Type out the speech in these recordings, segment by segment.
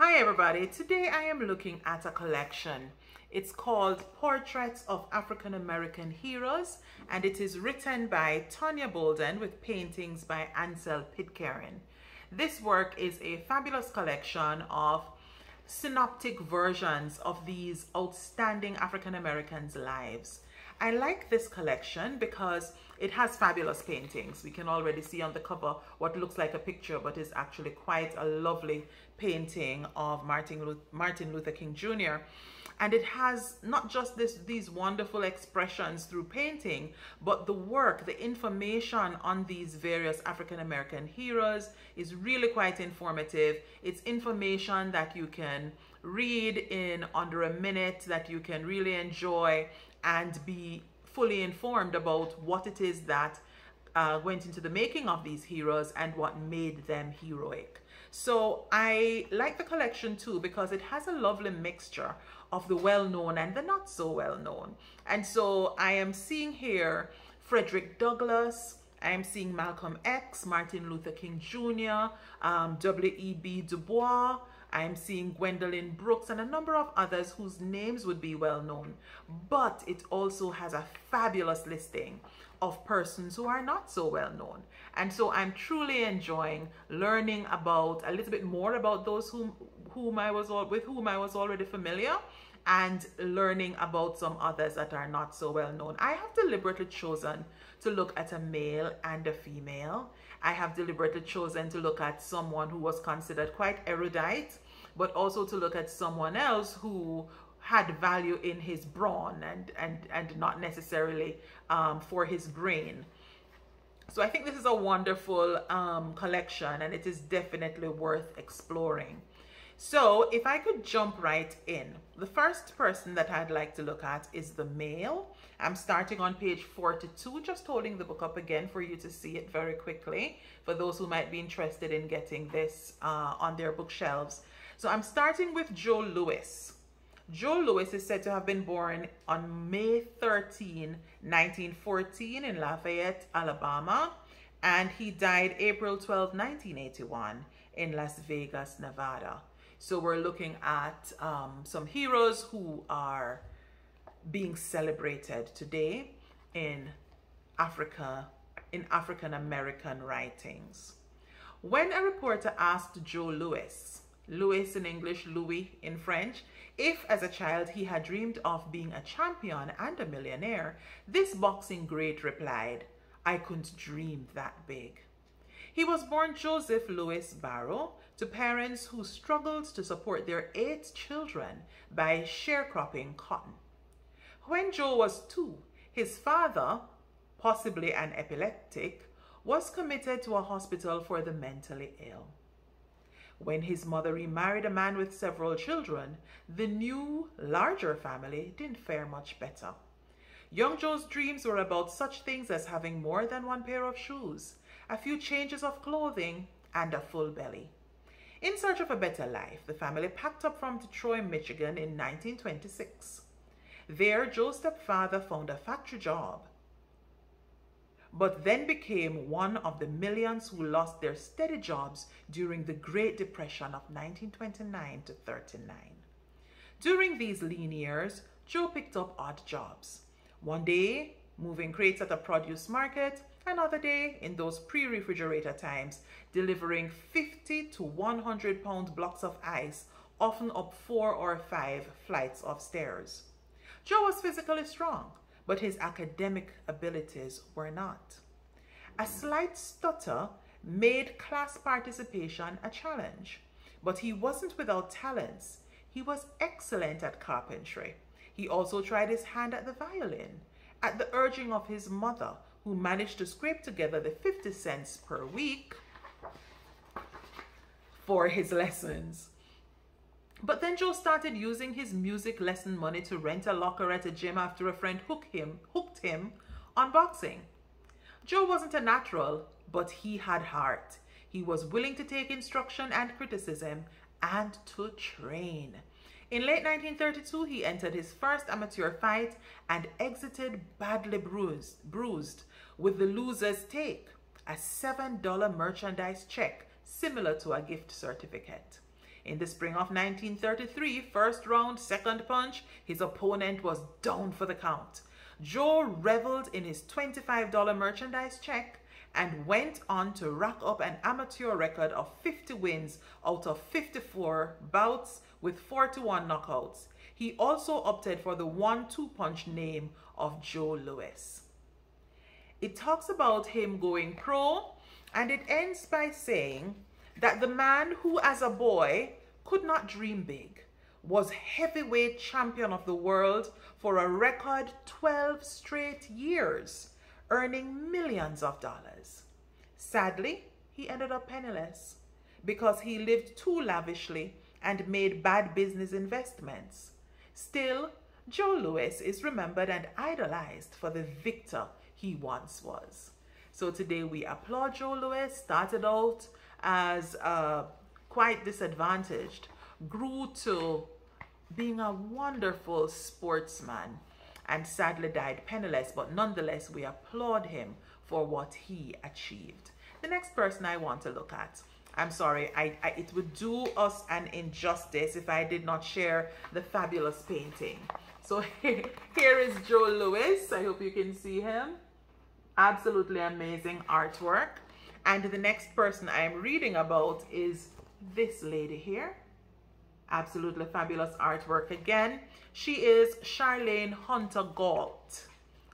Hi everybody, today I am looking at a collection. It's called Portraits of African American Heroes and it is written by Tonya Bolden with paintings by Ansel Pitcairn. This work is a fabulous collection of synoptic versions of these outstanding African Americans' lives. I like this collection because it has fabulous paintings. We can already see on the cover what looks like a picture but is actually quite a lovely painting of Martin Luther King Jr. And it has not just these wonderful expressions through painting, but the work, the information on these various African American heroes is really quite informative. It's information that you can read in under a minute, that you can really enjoy and be fully informed about what it is that went into the making of these heroes and what made them heroic. So I like the collection too because it has a lovely mixture of the well-known and the not so well-known. And so I am seeing here Frederick Douglass, I am seeing Malcolm X, Martin Luther King Jr., W.E.B. Du Bois, I'm seeing Gwendolyn Brooks and a number of others whose names would be well known. But it also has a fabulous listing of persons who are not so well known. And so I'm truly enjoying learning about a little bit more about those with whom I was already familiar, and learning about some others that are not so well known. I have deliberately chosen to look at a male and a female. I have deliberately chosen to look at someone who was considered quite erudite, but also to look at someone else who had value in his brawn and not necessarily for his brain. So I think this is a wonderful collection, and it is definitely worth exploring. So if I could jump right in, the first person that I'd like to look at is the male. I'm starting on page 42, just holding the book up again for you to see it very quickly, for those who might be interested in getting this on their bookshelves. So I'm starting with Joe Louis. Joe Louis is said to have been born on May 13, 1914 in Lafayette, Alabama, and he died April 12, 1981 in Las Vegas, Nevada. So we're looking at some heroes who are being celebrated today in Africa, in African American writings. When a reporter asked Joe Louis, Louis in English, Louis in French, if as a child he had dreamed of being a champion and a millionaire, this boxing great replied, "I couldn't dream that big." He was born Joseph Louis Barrow to parents who struggled to support their 8 children by sharecropping cotton. When Joe was 2, his father, possibly an epileptic, was committed to a hospital for the mentally ill. When his mother remarried a man with several children, the new, larger family didn't fare much better. Young Joe's dreams were about such things as having more than one pair of shoes, a few changes of clothing, and a full belly. In search of a better life, the family packed up from Detroit, Michigan in 1926. There, Joe's stepfather found a factory job, but then became one of the millions who lost their steady jobs during the Great Depression of 1929 to 39. During these lean years, Joe picked up odd jobs. One day, moving crates at a produce market, another day, in those pre-refrigerator times, delivering 50 to 100 pound blocks of ice, often up 4 or 5 flights of stairs. Joe was physically strong, but his academic abilities were not. A slight stutter made class participation a challenge, but he wasn't without talents. He was excellent at carpentry. He also tried his hand at the violin, at the urging of his mother, who managed to scrape together the 50 cents per week for his lessons. But then Joe started using his music lesson money to rent a locker at a gym after a friend hooked him on boxing. Joe wasn't a natural, but he had heart. He was willing to take instruction and criticism and to train. In late 1932, he entered his first amateur fight and exited badly bruised with the loser's take, a $7 merchandise check similar to a gift certificate. In the spring of 1933, first round, second punch, his opponent was down for the count. Joe reveled in his $25 merchandise check and went on to rack up an amateur record of 50 wins out of 54 bouts with 41 knockouts. He also opted for the 1-2 punch name of Joe Louis. It talks about him going pro, and it ends by saying that the man who as a boy could not dream big was heavyweight champion of the world for a record 12 straight years, earning millions of dollars. Sadly, he ended up penniless because he lived too lavishly and made bad business investments. Still, Joe Louis is remembered and idolized for the victor he once was. So today we applaud Joe Louis. Started out as quite disadvantaged, grew to being a wonderful sportsman, and sadly died penniless, but nonetheless we applaud him for what he achieved. The next person I want to look at, I'm sorry, it would do us an injustice if I did not share the fabulous painting. So here is Joe Louis. I hope you can see him. Absolutely amazing artwork. And the next person I'm reading about is this lady here. Absolutely fabulous artwork again. She is Charlayne Hunter Gault.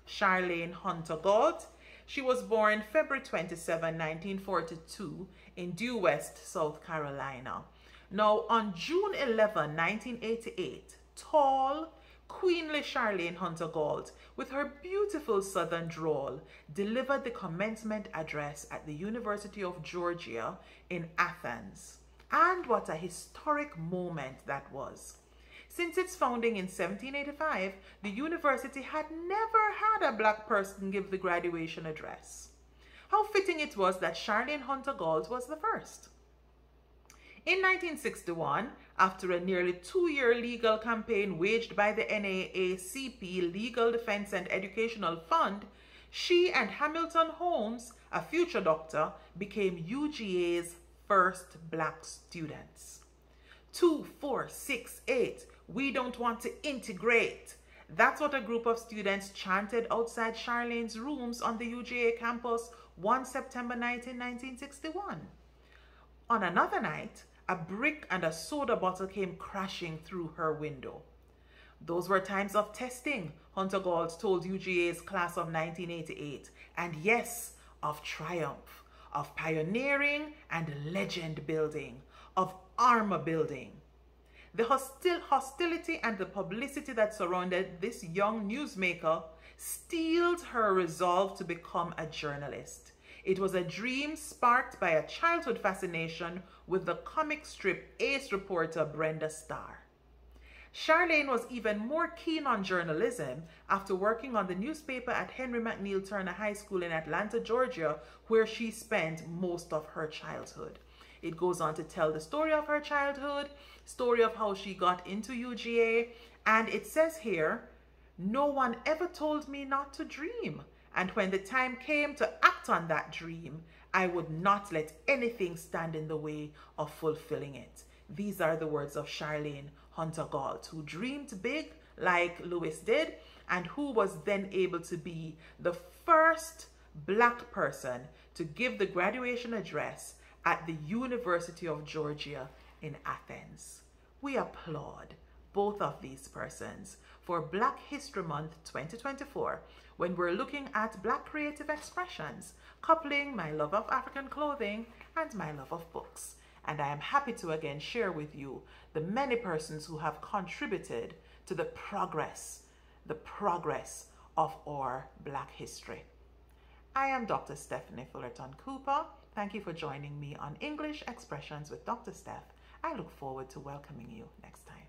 Charlayne Hunter Gault. She was born February 27, 1942 in Due West, South Carolina. Now, on June 11, 1988, tall, queenly Charlayne Hunter Gault, with her beautiful southern drawl, delivered the commencement address at the University of Georgia in Athens. And what a historic moment that was. Since its founding in 1785, the university had never had a black person give the graduation address. How fitting it was that Charlayne Hunter Gault was the first. In 1961, after a nearly 2-year legal campaign waged by the NAACP Legal Defense and Educational Fund, she and Hamilton Holmes, a future doctor, became UGA's first black students. 2, 4, 6, 8, we don't want to integrate. That's what a group of students chanted outside Charlayne's rooms on the UGA campus one September night in 1961. On another night, a brick and a soda bottle came crashing through her window. Those were times of testing, Hunter Gault told UGA's class of 1988, and yes, of triumph, of pioneering and legend building, of armor building. The hostility and the publicity that surrounded this young newsmaker steeled her resolve to become a journalist. It was a dream sparked by a childhood fascination with the comic strip ace reporter Brenda Starr. Charlayne was even more keen on journalism after working on the newspaper at Henry McNeil Turner High School in Atlanta, Georgia, where she spent most of her childhood. It goes on to tell the story of her childhood, story of how she got into UGA, and it says here, "No one ever told me not to dream, and when the time came to act on that dream, I would not let anything stand in the way of fulfilling it." These are the words of Charlayne Hunter Gault, who dreamed big like Louis did, and who was then able to be the first black person to give the graduation address at the University of Georgia in Athens. We applaud both of these persons for Black History Month 2024, when we're looking at Black creative expressions, coupling my love of African clothing and my love of books. And I am happy to again share with you the many persons who have contributed to the progress of our Black history. I am Dr. Stephanie Fullerton Cooper. Thank you for joining me on English Expressions with Dr. Steph. I look forward to welcoming you next time.